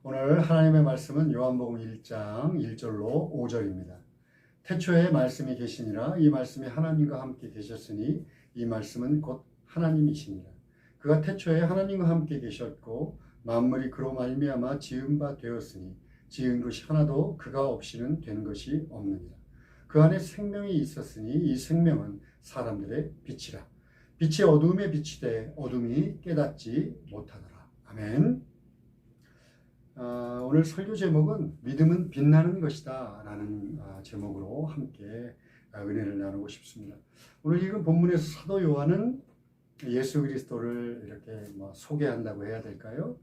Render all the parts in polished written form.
오늘 하나님의 말씀은 요한복음 1장 1절로 5절입니다. 태초에 말씀이 계시니라 이 말씀이 하나님과 함께 계셨으니 이 말씀은 곧 하나님이시니라. 그가 태초에 하나님과 함께 계셨고 만물이 그로 말미암아 지은 바 되었으니 지은 것이 하나도 그가 없이는 된 것이 없느니라. 그 안에 생명이 있었으니 이 생명은 사람들의 빛이라. 빛이 어둠에 비치되 어둠이 깨닫지 못하더라. 아멘. 오늘 설교 제목은 믿음은 빛나는 것이다 라는 제목으로 함께 은혜를 나누고 싶습니다. 오늘 읽은 본문에서 사도 요한은 예수 그리스도를 이렇게 소개한다고 해야 될까요?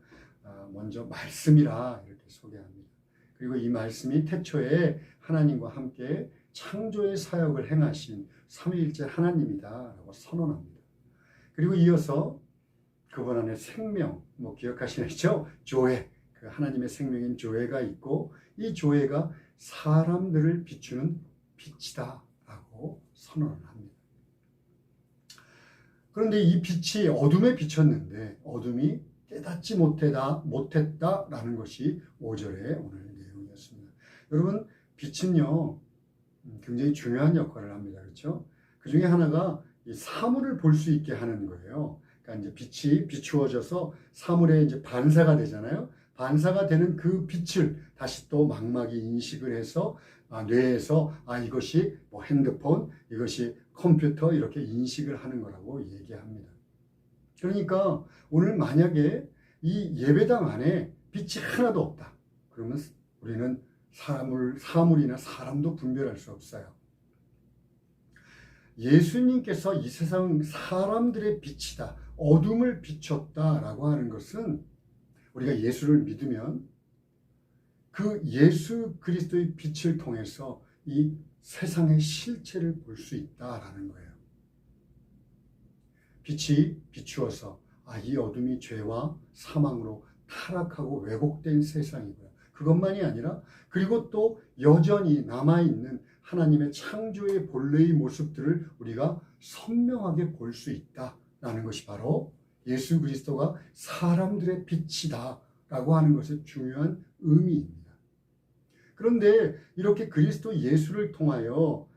먼저 말씀이라 이렇게 소개합니다. 그리고 이 말씀이 태초에 하나님과 함께 창조의 사역을 행하신 삼위일체 하나님이다 라고 선언합니다. 그리고 이어서 그분 안에 생명, 기억하시죠? 조회, 그 하나님의 생명인 조회가 있고 이 조회가 사람들을 비추는 빛이다 라고 선언을 합니다. 그런데 이 빛이 어둠에 비쳤는데 어둠이 깨닫지 못했다라는 것이 5절의 오늘 내용이었습니다. 여러분, 빛은요 굉장히 중요한 역할을 합니다. 그렇죠? 그 중에 하나가 이 사물을 볼 수 있게 하는 거예요. 그러니까 이제 빛이 비추어져서 사물에 이제 반사가 되잖아요. 반사가 되는 그 빛을 다시 또 망막이 인식을 해서 뇌에서 이것이 핸드폰, 이것이 컴퓨터 이렇게 인식을 하는 거라고 얘기합니다. 그러니까 오늘 만약에 이 예배당 안에 빛이 하나도 없다. 그러면 우리는 사물이나 사람도 분별할 수 없어요. 예수님께서 이 세상 사람들의 빛이다, 어둠을 비췄다라고 하는 것은 우리가 예수를 믿으면 그 예수 그리스도의 빛을 통해서 이 세상의 실체를 볼 수 있다라는 거예요. 빛이 비추어서 이 어둠이 죄와 사망으로 타락하고 왜곡된 세상이고요. 그것만이 아니라 그리고 또 여전히 남아있는 하나님의 창조의 본래의 모습들을 우리가 선명하게 볼 수 있다라는 것이 바로 예수 그리스도가 사람들의 빛이다 라고 하는 것의 중요한 의미입니다. 그런데 이렇게 그리스도 예수를 통하여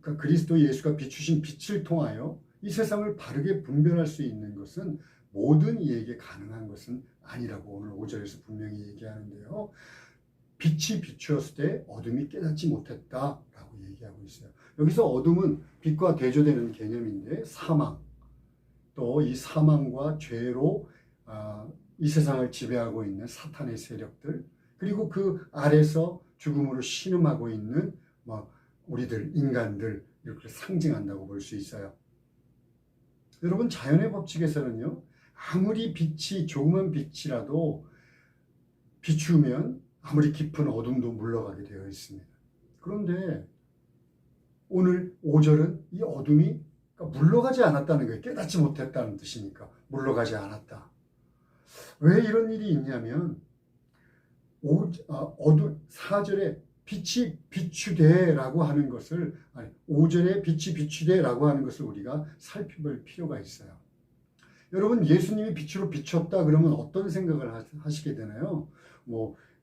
그리스도 예수가 비추신 빛을 통하여 이 세상을 바르게 분별할 수 있는 것은 모든 이에게 가능한 것은 아니라고 오늘 5절에서 분명히 얘기하는데요. 빛이 비추었을 때 어둠이 깨닫지 못했다라고 얘기하고 있어요. 여기서 어둠은 빛과 대조되는 개념인데 사망, 또 이 사망과 죄로 이 세상을 지배하고 있는 사탄의 세력들, 그리고 그 아래서 죽음으로 신음하고 있는 우리들 인간들 이렇게 상징한다고 볼 수 있어요. 여러분, 자연의 법칙에서는요, 아무리 빛이 조그만 빛이라도 비추면 아무리 깊은 어둠도 물러가게 되어 있습니다. 그런데 오늘 5절은 이 어둠이 물러가지 않았다는 거예요. 깨닫지 못했다는 뜻이니까 물러가지 않았다. 왜 이런 일이 있냐면 4절에 빛이 비추되라고 하는 것을 5절에 빛이 비추되라고 하는 것을 우리가 살펴볼 필요가 있어요. 여러분, 예수님이 빛으로 비췄다 그러면 어떤 생각을 하시게 되나요?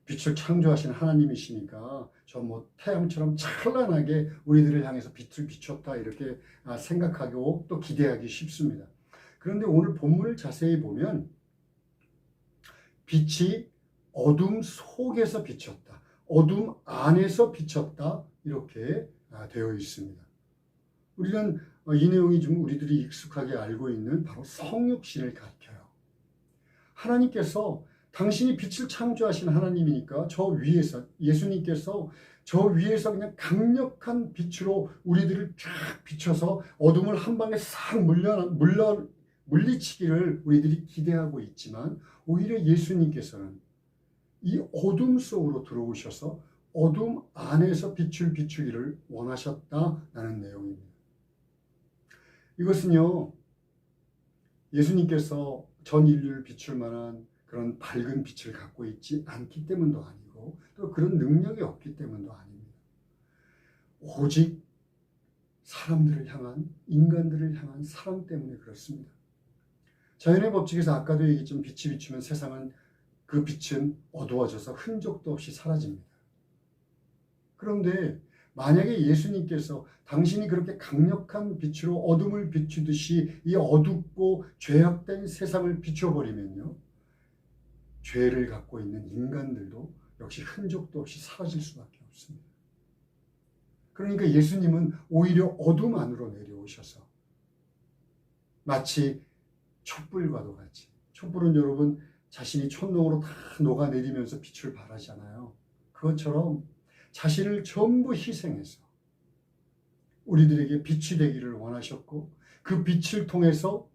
빛을 창조하신 하나님이시니까 저 태양처럼 찬란하게 우리들을 향해서 빛을 비췄다 이렇게 생각하고 또 기대하기 쉽습니다. 그런데 오늘 본문을 자세히 보면 빛이 어둠 속에서 비쳤다, 어둠 안에서 비쳤다 이렇게 되어 있습니다. 우리는 이 내용이 좀 우리들이 익숙하게 알고 있는 바로 성육신을 가리켜요. 하나님께서 당신이 빛을 창조하신 하나님이니까 저 위에서 예수님께서 저 위에서 그냥 강력한 빛으로 우리들을 쫙 비춰서 어둠을 한 방에 싹 물리치기를 우리들이 기대하고 있지만 오히려 예수님께서는 이 어둠 속으로 들어오셔서 어둠 안에서 빛을 비추기를 원하셨다라는 내용입니다. 이것은요, 예수님께서 전 인류를 비출 만한 그런 밝은 빛을 갖고 있지 않기 때문도 아니고 또 그런 능력이 없기 때문도 아닙니다. 오직 사람들을 향한, 인간들을 향한 사랑 때문에 그렇습니다. 자연의 법칙에서 아까도 얘기했지만 빛이 비추면 세상은 그 빛은 어두워져서 흔적도 없이 사라집니다. 그런데 만약에 예수님께서 당신이 그렇게 강력한 빛으로 어둠을 비추듯이 이 어둡고 죄악된 세상을 비춰버리면요, 죄를 갖고 있는 인간들도 역시 흔적도 없이 사라질 수밖에 없습니다. 그러니까 예수님은 오히려 어둠 안으로 내려오셔서 마치 촛불과도 같이, 촛불은 여러분 자신이 촛농으로 다 녹아내리면서 빛을 발하잖아요. 그것처럼 자신을 전부 희생해서 우리들에게 빛이 되기를 원하셨고, 그 빛을 통해서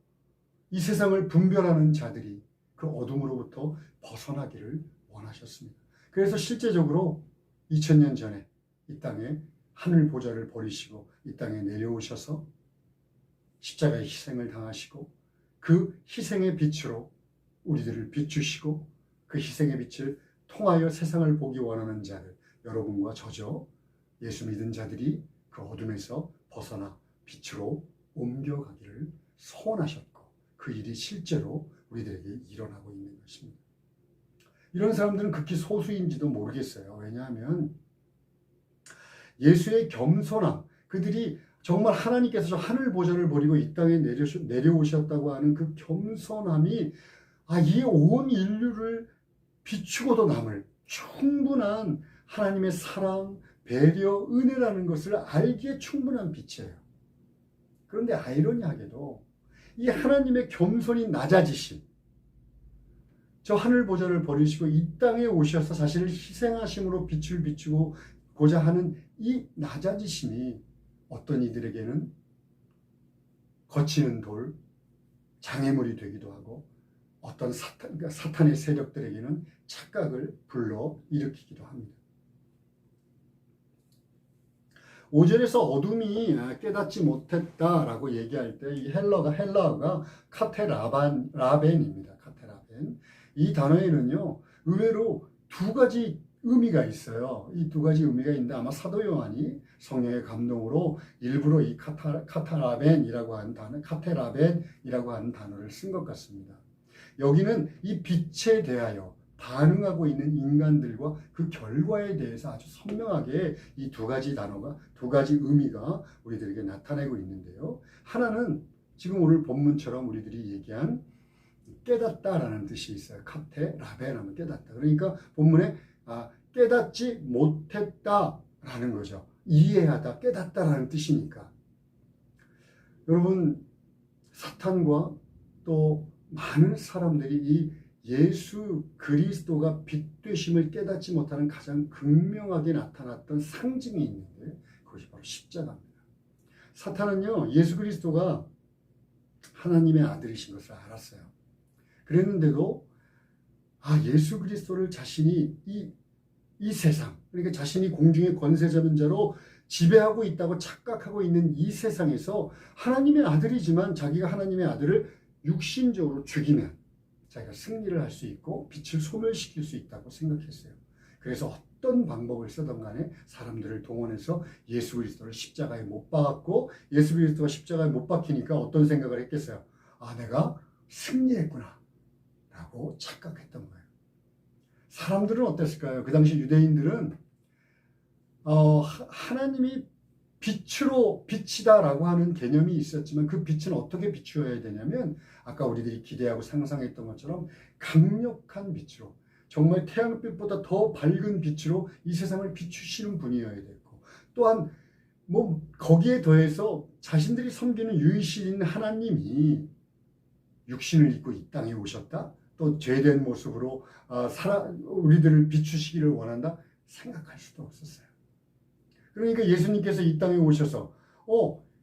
이 세상을 분별하는 자들이 그 어둠으로부터 벗어나기를 원하셨습니다. 그래서 실제적으로 2000년 전에 이 땅에 하늘 보좌를 버리시고 이 땅에 내려오셔서 십자가의 희생을 당하시고, 그 희생의 빛으로 우리들을 비추시고, 그 희생의 빛을 통하여 세상을 보기 원하는 자들, 여러분과 저죠, 예수 믿은 자들이 그 어둠에서 벗어나 빛으로 옮겨가기를 소원하셨고, 그 일이 실제로 우리들에게 일어나고 있는 것입니다. 이런 사람들은 극히 소수인지도 모르겠어요. 왜냐하면 예수의 겸손함, 그들이 정말 하나님께서 저 하늘 보좌를 버리고 이 땅에 내려오셨다고 하는 그 겸손함이 이 온 인류를 비추고도 남을 충분한 하나님의 사랑, 배려, 은혜라는 것을 알기에 충분한 빛이에요. 그런데 아이러니하게도 이 하나님의 겸손이 낮아지심, 저 하늘 보좌를 버리시고 이 땅에 오셔서 자신을 희생하심으로 빛을 비추고자 하는 이 낮아지심이 어떤 이들에게는 거치는 돌, 장애물이 되기도 하고, 어떤 사탄의 세력들에게는 착각을 불러일으키기도 합니다. 5절에서 어둠이 깨닫지 못했다라고 얘기할 때 이 헬라어가 카테라벤입니다. 카테라벤. 이 단어에는요, 의외로 두 가지 의미가 있어요. 이 두 가지 의미가 있는데 아마 사도 요한이 성령의 감동으로 일부러 이 카테라벤이라고 하는 단어를 쓴 것 같습니다. 여기는 이 빛에 대하여 반응하고 있는 인간들과 그 결과에 대해서 아주 선명하게 이 두 가지 단어가, 두 가지 의미가 우리들에게 나타내고 있는데요. 하나는 지금 오늘 본문처럼 우리들이 얘기한 깨닫다라는 뜻이 있어요. 카테라벤 하면 깨닫다. 그러니까 본문에 깨닫지 못했다라는 거죠. 이해하다, 깨닫다라는 뜻이니까. 여러분, 사탄과 또 많은 사람들이 이 예수 그리스도가 빛 되심을 깨닫지 못하는 가장 극명하게 나타났던 상징이 있는데 그것이 바로 십자가입니다. 사탄은요, 예수 그리스도가 하나님의 아들이신 것을 알았어요. 그랬는데도 예수 그리스도를 자신이 이 세상, 그러니까 자신이 공중의 권세 잡은 자로 지배하고 있다고 착각하고 있는 이 세상에서 하나님의 아들이지만 자기가 하나님의 아들을 육신적으로 죽이면 자기가 승리를 할 수 있고 빛을 소멸시킬 수 있다고 생각했어요. 그래서 어떤 방법을 쓰던 간에 사람들을 동원해서 예수 그리스도를 십자가에 못 박았고, 예수 그리스도가 십자가에 못 박히니까 어떤 생각을 했겠어요? 내가 승리했구나 라고 착각했던 거예요. 사람들은 어땠을까요? 그 당시 유대인들은 하나님이 빛이다라고 하는 개념이 있었지만 그 빛은 어떻게 비추어야 되냐면 아까 우리들이 기대하고 상상했던 것처럼 강력한 빛으로, 정말 태양빛보다 더 밝은 빛으로 이 세상을 비추시는 분이어야 되고, 또한 거기에 더해서 자신들이 섬기는 유일신 하나님이 육신을 입고 이 땅에 오셨다, 또 죄된 모습으로 우리들을 비추시기를 원한다 생각할 수도 없었어요. 그러니까 예수님께서 이 땅에 오셔서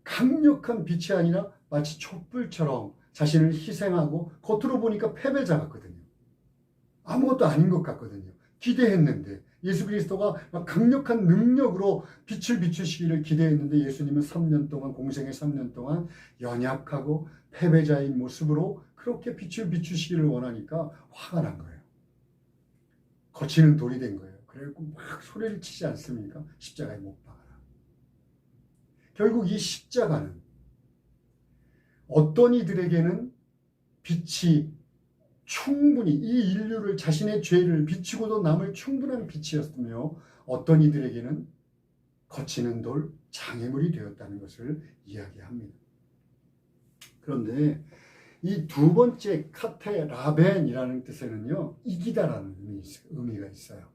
강력한 빛이 아니라 마치 촛불처럼 자신을 희생하고, 겉으로 보니까 패배자 같거든요. 아무것도 아닌 것 같거든요. 기대했는데 예수 그리스도가 강력한 능력으로 빛을 비추시기를 기대했는데 예수님은 3년 동안, 공생의 3년 동안 연약하고 패배자인 모습으로 그렇게 빛을 비추시기를 원하니까 화가 난 거예요. 거치는 돌이 된 거예요. 그래서 막 소리를 치지 않습니까? 십자가에 못 박아라. 결국 이 십자가는 어떤 이들에게는 빛이 충분히 이 인류를 자신의 죄를 비추고도 남을 충분한 빛이었으며 어떤 이들에게는 거치는 돌, 장애물이 되었다는 것을 이야기합니다. 그런데 이 두 번째 카테라벤이라는 뜻에는요, 이기다라는 의미가 있어요.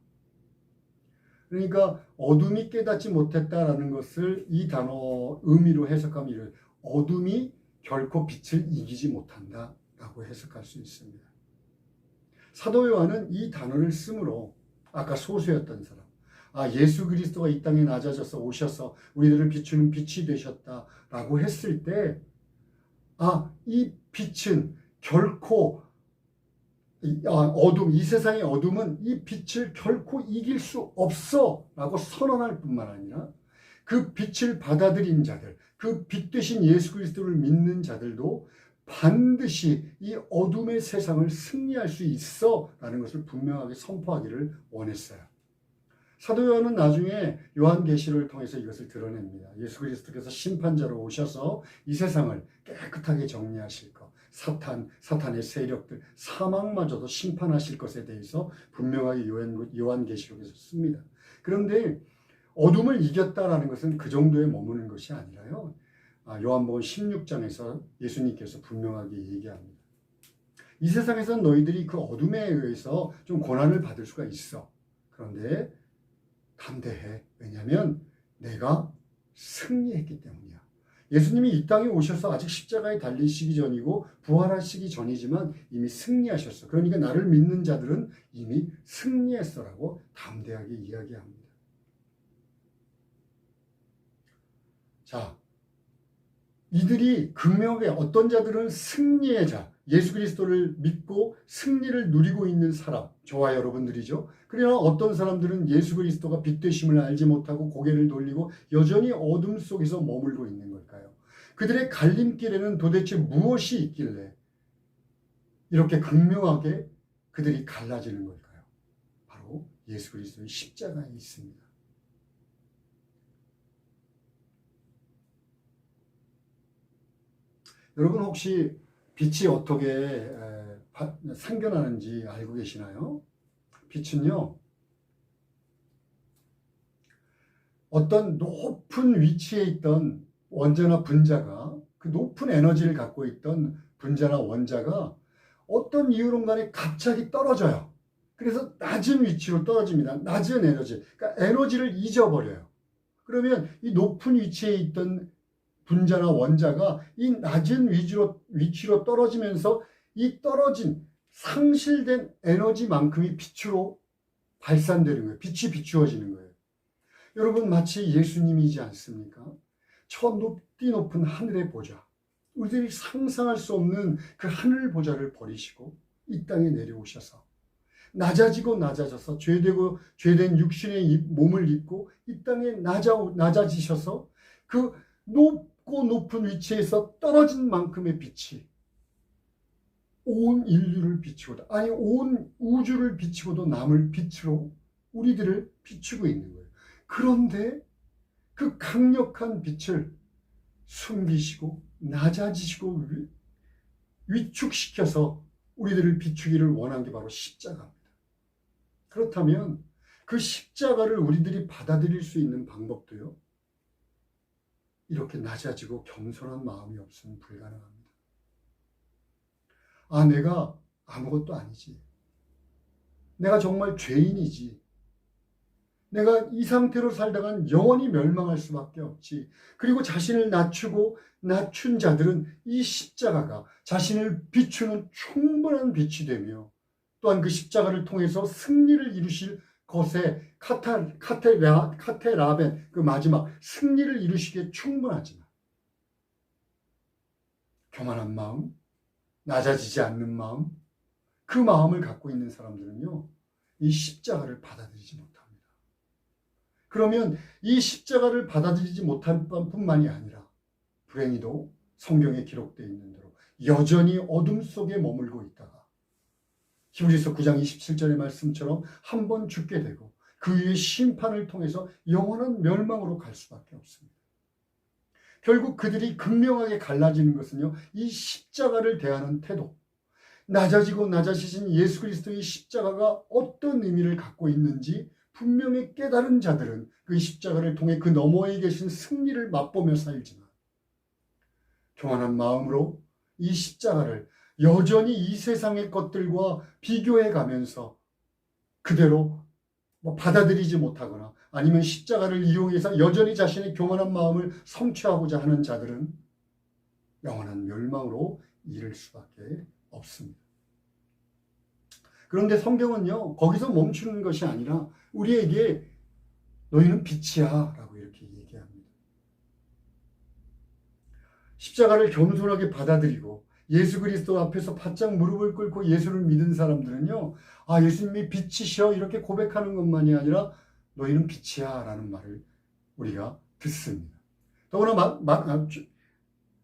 그러니까 어둠이 깨닫지 못했다라는 것을 이 단어 의미로 해석하면 이를 어둠이 결코 빛을 이기지 못한다라고 해석할 수 있습니다. 사도 요한은 이 단어를 쓰므로 아까 소수였던 사람, 예수 그리스도가 이 땅에 낮아져서 오셔서 우리들을 비추는 빛이 되셨다라고 했을 때, 이 빛은 결코 어둠, 이 세상의 어둠은 이 빛을 결코 이길 수 없어 라고 선언할 뿐만 아니라 그 빛을 받아들인 자들, 그 빛 대신 예수 그리스도를 믿는 자들도 반드시 이 어둠의 세상을 승리할 수 있어 라는 것을 분명하게 선포하기를 원했어요. 사도 요한은 나중에 요한계시를 통해서 이것을 드러냅니다. 예수 그리스도께서 심판자로 오셔서 이 세상을 깨끗하게 정리하실 것, 사탄의 세력들, 사망마저도 심판하실 것에 대해서 분명하게 요한계시록에서 씁니다. 그런데 어둠을 이겼다라는 것은 그 정도에 머무는 것이 아니라요. 요한복음 16장에서 예수님께서 분명하게 얘기합니다. 이 세상에서 너희들이 그 어둠에 의해서 좀 고난을 받을 수가 있어. 그런데 담대해. 왜냐하면 내가 승리했기 때문이야. 예수님이 이 땅에 오셔서 아직 십자가에 달리시기 전이고 부활하시기 전이지만 이미 승리하셨어. 그러니까 나를 믿는 자들은 이미 승리했어라고 담대하게 이야기합니다. 자, 이들이 극명하게 어떤 자들은 승리의 자, 예수 그리스도를 믿고 승리를 누리고 있는 사람, 저와 여러분들이죠. 그러나 어떤 사람들은 예수 그리스도가 빛 되심을 알지 못하고 고개를 돌리고 여전히 어둠 속에서 머물고 있는 걸까요? 그들의 갈림길에는 도대체 무엇이 있길래 이렇게 극명하게 그들이 갈라지는 걸까요? 바로 예수 그리스도의 십자가에 있습니다. 여러분 혹시 빛이 어떻게 생겨나는지 알고 계시나요? 빛은요, 어떤 높은 위치에 있던 원자나 분자가, 그 높은 에너지를 갖고 있던 분자나 원자가 어떤 이유로 간에 갑자기 떨어져요. 그래서 낮은 위치로 떨어집니다. 낮은 에너지. 그러니까 에너지를 잊어버려요. 그러면 이 높은 위치에 있던 분자나 원자가 이 낮은 위치로 떨어지면서 이 떨어진 상실된 에너지만큼이 빛으로 발산되는 거예요. 빛이 비추어지는 거예요. 여러분 마치 예수님이지 않습니까? 저 높은 하늘의 보좌, 우리들이 상상할 수 없는 그 하늘 보좌를 버리시고 이 땅에 내려오셔서 낮아져서 죄된 육신의 몸을 입고 이 땅에 낮아지셔서 그 높고 높은 위치에서 떨어진 만큼의 빛이 온 인류를 비추고도, 아니 온 우주를 비추고도 남을 빛으로 우리들을 비추고 있는 거예요. 그런데 그 강력한 빛을 숨기시고 낮아지시고 위축시켜서 우리들을 비추기를 원한 게 바로 십자가입니다. 그렇다면 그 십자가를 우리들이 받아들일 수 있는 방법도요, 이렇게 낮아지고 겸손한 마음이 없으면 불가능합니다. 내가 아무것도 아니지. 내가 정말 죄인이지. 내가 이 상태로 살다간 영원히 멸망할 수밖에 없지. 그리고 자신을 낮춘 자들은 이 십자가가 자신을 비추는 충분한 빛이 되며, 또한 그 십자가를 통해서 승리를 이루실 것에 카테라벤, 그 마지막 승리를 이루시기에 충분하지만 교만한 마음, 낮아지지 않는 마음, 그 마음을 갖고 있는 사람들은요, 이 십자가를 받아들이지 못합니다. 그러면 이 십자가를 받아들이지 못할 뿐만이 아니라 불행히도 성경에 기록되어 있는 대로 여전히 어둠 속에 머물고 있다가 히브리서 9장 27절의 말씀처럼 한 번 죽게 되고 그 위에 심판을 통해서 영원한 멸망으로 갈 수밖에 없습니다. 결국 그들이 극명하게 갈라지는 것은요, 이 십자가를 대하는 태도, 낮아지고 낮아지신 예수 그리스도의 십자가가 어떤 의미를 갖고 있는지 분명히 깨달은 자들은 그 십자가를 통해 그 너머에 계신 승리를 맛보며 살지만, 교만한 마음으로 이 십자가를 여전히 이 세상의 것들과 비교해 가면서 그대로 받아들이지 못하거나 아니면 십자가를 이용해서 여전히 자신의 교만한 마음을 성취하고자 하는 자들은 영원한 멸망으로 이를 수밖에 없습니다. 그런데 성경은요, 거기서 멈추는 것이 아니라 우리에게 너희는 빛이야 라고 이렇게 얘기합니다. 십자가를 겸손하게 받아들이고 예수 그리스도 앞에서 바짝 무릎을 꿇고 예수를 믿은 사람들은요, 아, 예수님이 빛이셔 이렇게 고백하는 것만이 아니라 너희는 빛이야 라는 말을 우리가 듣습니다. 더구나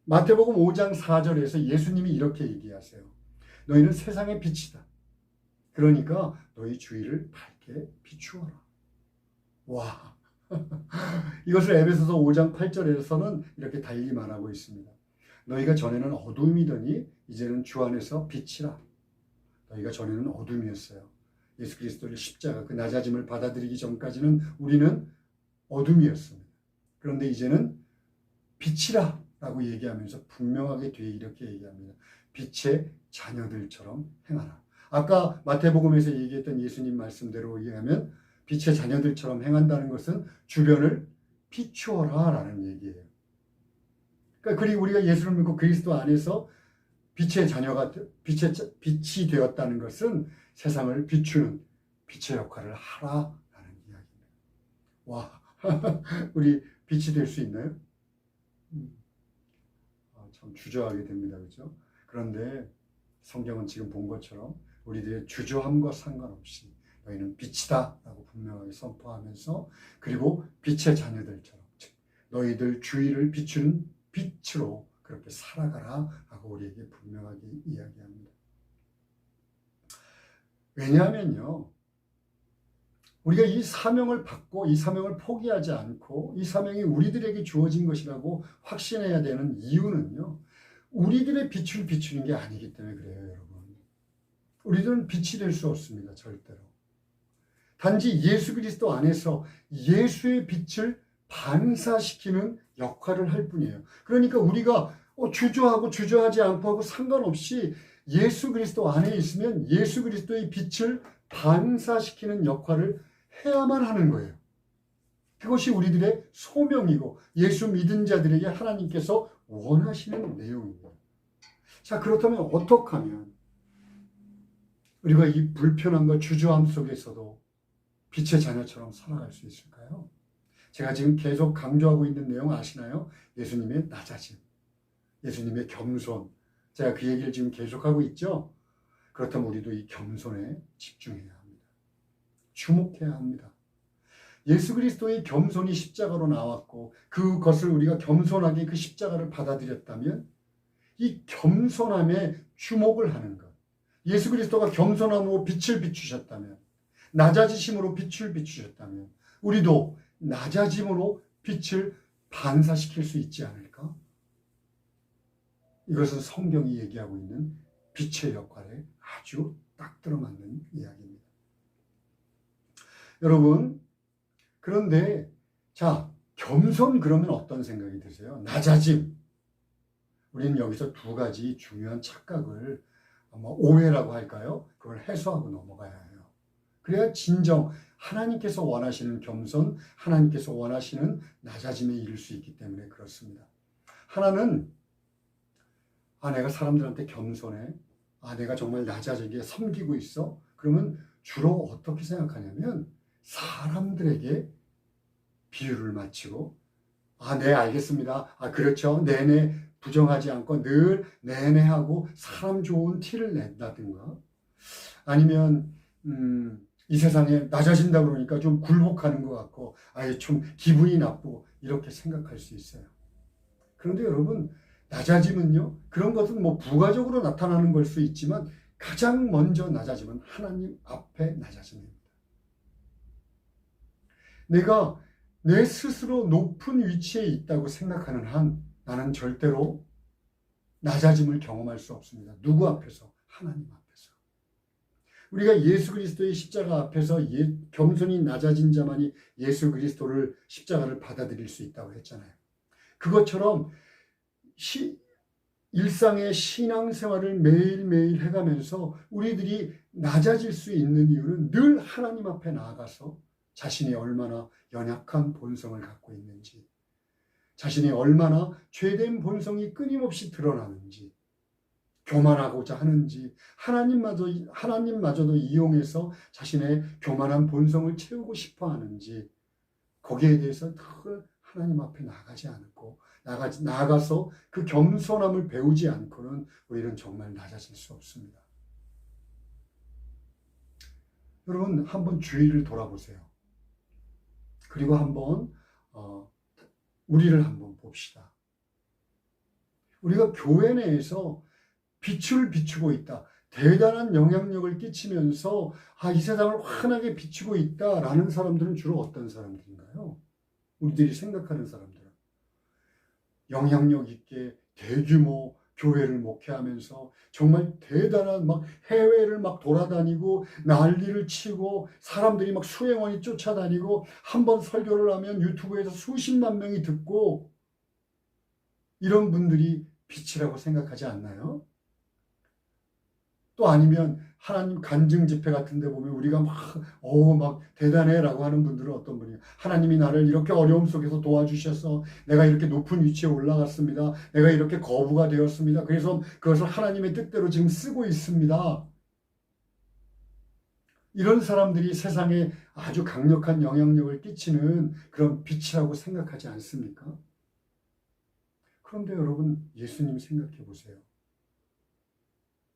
마태복음 5장 4절에서 예수님이 이렇게 얘기하세요. 너희는 세상의 빛이다. 그러니까 너희 주위를 밝게 비추어라. 와, 이것을 에베소서 5장 8절에서는 이렇게 달리 말하고 있습니다. 너희가 전에는 어둠이더니 이제는 주 안에서 빛이라. 너희가 전에는 어둠이었어요. 예수 그리스도의 십자가 그 낮아짐을 받아들이기 전까지는 우리는 어둠이었습니다. 그런데 이제는 빛이라 라고 얘기하면서 분명하게 뒤에 이렇게 얘기합니다. 빛의 자녀들처럼 행하라. 아까 마태복음에서 얘기했던 예수님 말씀대로 이해하면 빛의 자녀들처럼 행한다는 것은 주변을 비추어라 라는 얘기예요. 그러니까 그리고 우리가 예수를 믿고 그리스도 안에서 빛의 자녀가 빛이 되었다는 것은 세상을 비추는 빛의 역할을 하라라는 이야기입니다. 와, 우리 빛이 될 수 있나요? 참 주저하게 됩니다, 그렇죠? 그런데 성경은 지금 본 것처럼 우리들의 주저함과 상관없이 너희는 빛이다라고 분명하게 선포하면서, 그리고 빛의 자녀들처럼 즉 너희들 주위를 비추는 빛으로 그렇게 살아가라 하고 우리에게 분명하게 이야기합니다. 왜냐하면요, 우리가 이 사명을 받고 이 사명을 포기하지 않고 이 사명이 우리들에게 주어진 것이라고 확신해야 되는 이유는요, 우리들의 빛을 비추는 게 아니기 때문에 그래요, 여러분. 우리들은 빛이 될 수 없습니다, 절대로. 단지 예수 그리스도 안에서 예수의 빛을 반사시키는 역할을 할 뿐이에요. 그러니까 우리가 주저하고 주저하지 않고 하고 상관없이 예수 그리스도 안에 있으면 예수 그리스도의 빛을 반사시키는 역할을 해야만 하는 거예요. 그것이 우리들의 소명이고 예수 믿은 자들에게 하나님께서 원하시는 내용입니다. 자, 그렇다면 어떻게 하면 우리가 이 불편함과 주저함 속에서도 빛의 자녀처럼 살아갈 수 있을까요? 제가 지금 계속 강조하고 있는 내용 아시나요? 예수님의 낮아짐, 예수님의 겸손. 제가 그 얘기를 지금 계속하고 있죠? 그렇다면 우리도 이 겸손에 집중해야 합니다. 주목해야 합니다. 예수 그리스도의 겸손이 십자가로 나왔고 그것을 우리가 겸손하게 그 십자가를 받아들였다면 이 겸손함에 주목을 하는 것, 예수 그리스도가 겸손함으로 빛을 비추셨다면, 낮아지심으로 빛을 비추셨다면 우리도 낮아짐으로 빛을 반사시킬 수 있지 않을까? 이것은 성경이 얘기하고 있는 빛의 역할에 아주 딱 들어맞는 이야기입니다. 여러분, 그런데 자, 겸손 그러면 어떤 생각이 드세요? 낮아짐. 우리는 여기서 두 가지 중요한 착각을, 오해라고 할까요? 그걸 해소하고 넘어가야 해요. 그래야 진정 하나님께서 원하시는 겸손, 하나님께서 원하시는 낮아짐에 이를 수 있기 때문에 그렇습니다. 하나는 내가 사람들한테 겸손해, 내가 정말 낮아지게 섬기고 있어. 그러면 주로 어떻게 생각하냐면 사람들에게 비유를 맞추고 네, 알겠습니다. 그렇죠. 네네, 부정하지 않고 늘 네네 하고 사람 좋은 티를 낸다든가, 아니면 이 세상에 낮아진다 그러니까 좀 굴복하는 것 같고 좀 기분이 나쁘고 이렇게 생각할 수 있어요. 그런데 여러분, 낮아짐은요, 그런 것은 부가적으로 나타나는 걸 수 있지만 가장 먼저 낮아짐은 하나님 앞에 낮아짐입니다. 내가 내 스스로 높은 위치에 있다고 생각하는 한 나는 절대로 낮아짐을 경험할 수 없습니다. 누구 앞에서? 하나님 앞에서. 우리가 예수 그리스도의 십자가 앞에서 겸손히 낮아진 자만이 예수 그리스도를 십자가를 받아들일 수 있다고 했잖아요. 그것처럼 일상의 신앙생활을 매일매일 해가면서 우리들이 낮아질 수 있는 이유는 늘 하나님 앞에 나아가서 자신이 얼마나 연약한 본성을 갖고 있는지, 자신이 얼마나 죄된 본성이 끊임없이 드러나는지, 교만하고자 하는지, 하나님마저도 이용해서 자신의 교만한 본성을 채우고 싶어 하는지, 거기에 대해서 늘 하나님 앞에 나가지 않고, 나아가서 그 겸손함을 배우지 않고는 우리는 정말 낮아질 수 없습니다. 여러분, 한번 주위를 돌아보세요. 그리고 한번 우리를 한번 봅시다. 우리가 교회 내에서 빛을 비추고 있다, 대단한 영향력을 끼치면서 이 세상을 환하게 비추고 있다라는 사람들은 주로 어떤 사람들인가요? 우리들이 생각하는 사람들은 영향력 있게 대규모 교회를 목회하면서 정말 대단한 해외를 돌아다니고 난리를 치고 사람들이 수행원이 쫓아다니고 한번 설교를 하면 유튜브에서 수십만 명이 듣고, 이런 분들이 빛이라고 생각하지 않나요? 또 아니면 하나님 간증 집회 같은 데 보면 우리가 대단해 라고 하는 분들은 어떤 분이에요? 하나님이 나를 이렇게 어려움 속에서 도와주셔서 내가 이렇게 높은 위치에 올라갔습니다. 내가 이렇게 거부가 되었습니다. 그래서 그것을 하나님의 뜻대로 지금 쓰고 있습니다. 이런 사람들이 세상에 아주 강력한 영향력을 끼치는 그런 빛이라고 생각하지 않습니까? 그런데 여러분, 예수님 생각해 보세요.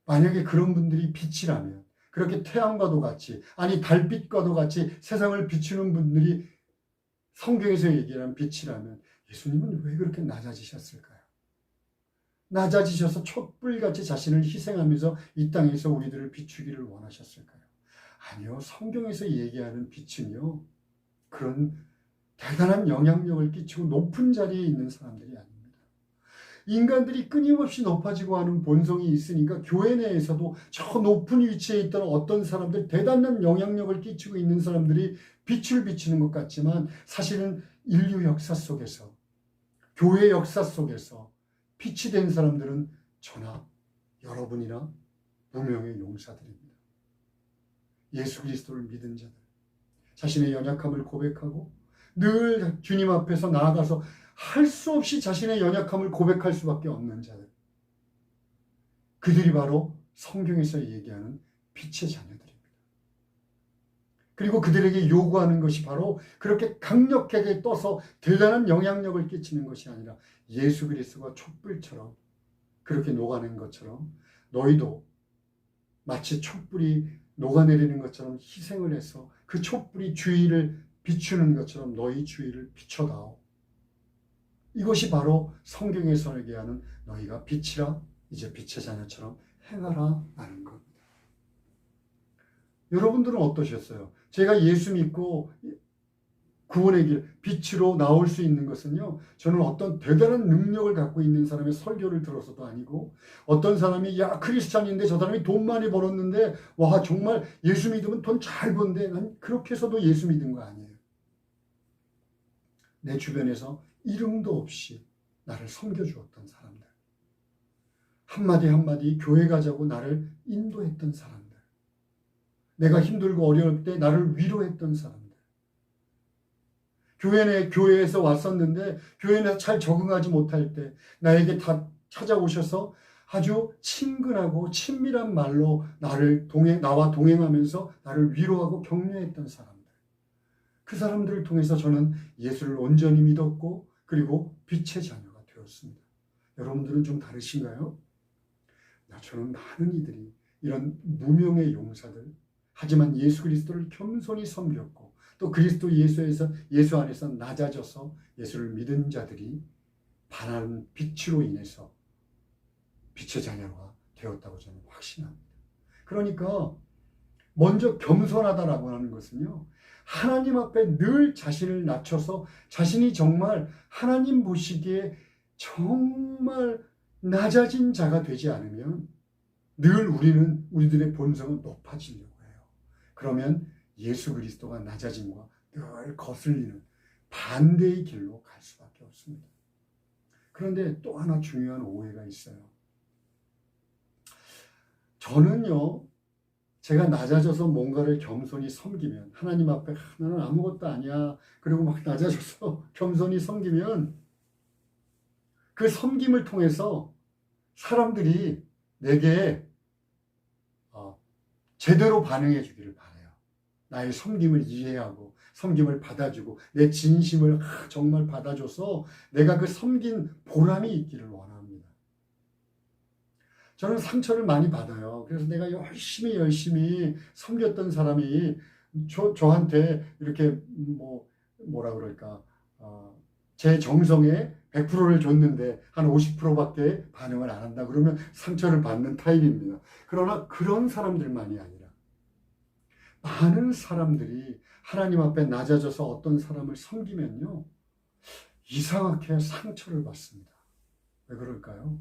만약에 그런 분들이 빛이라면, 그렇게 태양과도 같이, 달빛과도 같이 세상을 비추는 분들이 성경에서 얘기하는 빛이라면 예수님은 왜 그렇게 낮아지셨을까요? 낮아지셔서 촛불같이 자신을 희생하면서 이 땅에서 우리들을 비추기를 원하셨을까요? 아니요. 성경에서 얘기하는 빛은요, 그런 대단한 영향력을 끼치고 높은 자리에 있는 사람들이 아닙니다. 인간들이 끊임없이 높아지고 하는 본성이 있으니까 교회 내에서도 저 높은 위치에 있던 어떤 사람들, 대단한 영향력을 끼치고 있는 사람들이 빛을 비치는 것 같지만, 사실은 인류 역사 속에서, 교회 역사 속에서 빛이 된 사람들은 저나 여러분이나 무명의 용사들입니다. 예수 그리스도를 믿은 자들, 자신의 연약함을 고백하고 늘 주님 앞에서 나아가서 할 수 없이 자신의 연약함을 고백할 수밖에 없는 자들, 그들이 바로 성경에서 얘기하는 빛의 자녀들입니다. 그리고 그들에게 요구하는 것이 바로 그렇게 강력하게 떠서 대단한 영향력을 끼치는 것이 아니라 예수 그리스도가 촛불처럼 그렇게 녹아낸 것처럼 너희도 마치 촛불이 녹아내리는 것처럼 희생을 해서 그 촛불이 주위를 비추는 것처럼 너희 주위를 비춰다오. 이것이 바로 성경에서 얘기하는 너희가 빛이라, 이제 빛의 자녀처럼 행하라 라는 겁니다. 여러분들은 어떠셨어요? 제가 예수 믿고 구원의 길, 빛으로 나올 수 있는 것은요, 저는 어떤 대단한 능력을 갖고 있는 사람의 설교를 들어서도 아니고, 어떤 사람이 크리스찬인데 저 사람이 돈 많이 벌었는데 정말 예수 믿으면 돈 잘 번데, 난 그렇게 해서도 예수 믿은 거 아니에요. 내 주변에서 이름도 없이 나를 섬겨주었던 사람들, 한마디 한마디 교회 가자고 나를 인도했던 사람들, 내가 힘들고 어려울 때 나를 위로했던 사람들, 교회에서 왔었는데 교회 내에서 잘 적응하지 못할 때 나에게 다 찾아오셔서 아주 친근하고 친밀한 말로 나와 동행하면서 나를 위로하고 격려했던 사람들, 그 사람들을 통해서 저는 예수를 온전히 믿었고 그리고 빛의 자녀가 되었습니다. 여러분들은 좀 다르신가요? 저는 많은 이들이 이런 무명의 용사들, 하지만 예수 그리스도를 겸손히 섬겼고 또 그리스도 예수 안에서 낮아져서 예수를 믿은 자들이 반한 빛으로 인해서 빛의 자녀가 되었다고 저는 확신합니다. 그러니까 먼저 겸손하다라고 하는 것은요, 하나님 앞에 늘 자신을 낮춰서 자신이 정말 하나님 보시기에 정말 낮아진 자가 되지 않으면 늘 우리들의 본성은 높아지려고 해요. 그러면 예수 그리스도가 낮아짐과 늘 거슬리는 반대의 길로 갈 수밖에 없습니다. 그런데 또 하나 중요한 오해가 있어요. 저는요, 제가 낮아져서 뭔가를 겸손히 섬기면, 하나님 앞에 나는 아무것도 아니야, 그리고 막 낮아져서 겸손히 섬기면 그 섬김을 통해서 사람들이 내게 제대로 반응해 주기를 바라요. 나의 섬김을 이해하고 섬김을 받아주고 내 진심을 정말 받아줘서 내가 그 섬긴 보람이 있기를 원합니다. 저는 상처를 많이 받아요. 그래서 내가 열심히 섬겼던 사람이 저한테 이렇게 뭐라 그럴까, 제 정성에 100%를 줬는데 한 50%밖에 반응을 안 한다 그러면 상처를 받는 타입입니다. 그러나 그런 사람들만이 아니라 많은 사람들이 하나님 앞에 낮아져서 어떤 사람을 섬기면요, 이상하게 상처를 받습니다. 왜 그럴까요?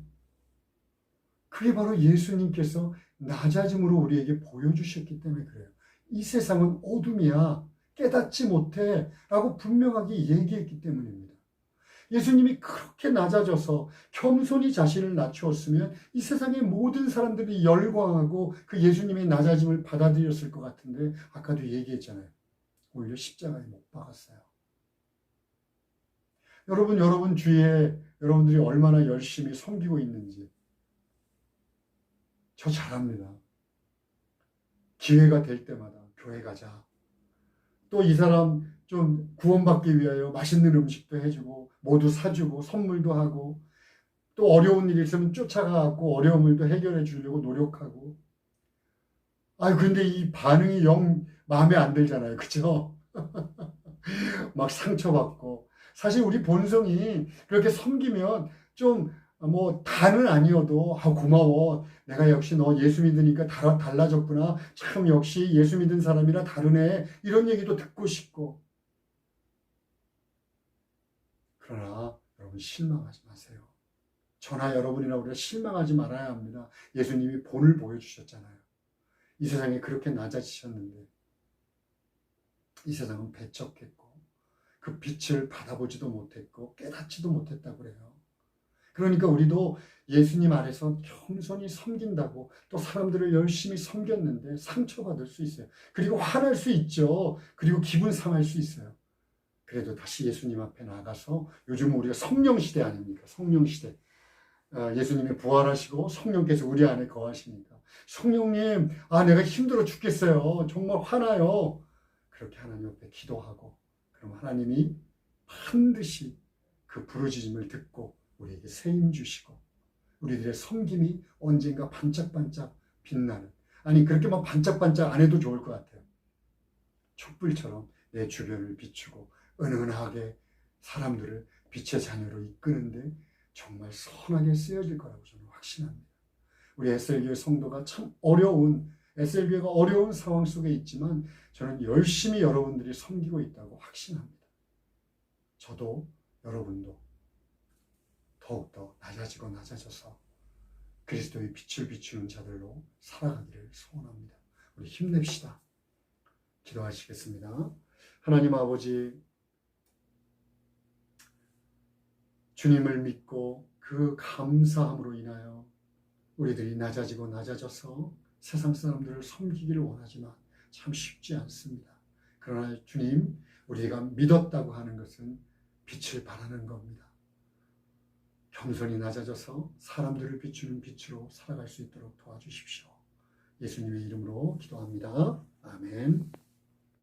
그게 바로 예수님께서 낮아짐으로 우리에게 보여주셨기 때문에 그래요. 이 세상은 어둠이야, 깨닫지 못해 라고 분명하게 얘기했기 때문입니다. 예수님이 그렇게 낮아져서 겸손히 자신을 낮추었으면 이 세상의 모든 사람들이 열광하고 그 예수님의 낮아짐을 받아들였을 것 같은데, 아까도 얘기했잖아요. 오히려 십자가에 못 박았어요. 여러분 주위에 여러분들이 얼마나 열심히 섬기고 있는지 저 잘 압니다. 기회가 될 때마다 교회 가자. 또 이 사람 좀 구원받기 위하여 맛있는 음식도 해주고 모두 사주고 선물도 하고, 또 어려운 일이 있으면 쫓아가고 어려움을 또 해결해 주려고 노력하고. 근데 이 반응이 영 마음에 안 들잖아요. 그죠? 막 상처받고. 사실 우리 본성이 그렇게 섬기면 좀 다는 아니어도 고마워. 내가 역시 너 예수 믿으니까 달라졌구나. 참 역시 예수 믿은 사람이라 다르네. 이런 얘기도 듣고 싶고. 그러나 여러분 실망하지 마세요. 저나 여러분이나 우리가 실망하지 말아야 합니다. 예수님이 본을 보여주셨잖아요. 이 세상에 그렇게 낮아지셨는데 이 세상은 배척했고 그 빛을 받아보지도 못했고 깨닫지도 못했다고 그래요. 그러니까 우리도 예수님 아래서 겸손히 섬긴다고 또 사람들을 열심히 섬겼는데 상처받을 수 있어요. 그리고 화날 수 있죠. 그리고 기분 상할 수 있어요. 그래도 다시 예수님 앞에 나가서, 요즘 우리가 성령 시대 아닙니까? 성령 시대. 예수님이 부활하시고 성령께서 우리 안에 거하시니까, 성령님, 내가 힘들어 죽겠어요. 정말 화나요. 그렇게 하나님 앞에 기도하고, 그럼 하나님이 반드시 그 부르짖음을 듣고 우리에게 새 힘 주시고, 우리들의 섬김이 언젠가 반짝반짝 빛나는, 그렇게 막 반짝반짝 안 해도 좋을 것 같아요. 촛불처럼 내 주변을 비추고 은은하게 사람들을 빛의 자녀로 이끄는데 정말 선하게 쓰여질 거라고 저는 확신합니다. 우리 SL교회 성도가 참 SL교회가 어려운 상황 속에 있지만 저는 열심히 여러분들이 섬기고 있다고 확신합니다. 저도 여러분도 더욱더 낮아져서 그리스도의 빛을 비추는 자들로 살아가기를 소원합니다. 우리 힘냅시다. 기도하시겠습니다. 하나님 아버지, 주님을 믿고 그 감사함으로 인하여 우리들이 낮아져서 세상 사람들을 섬기기를 원하지만 참 쉽지 않습니다. 그러나 주님, 우리가 믿었다고 하는 것은 빛을 바라는 겁니다. 겸손히 낮아져서 사람들을 비추는 빛으로 살아갈 수 있도록 도와주십시오. 예수님의 이름으로 기도합니다. 아멘.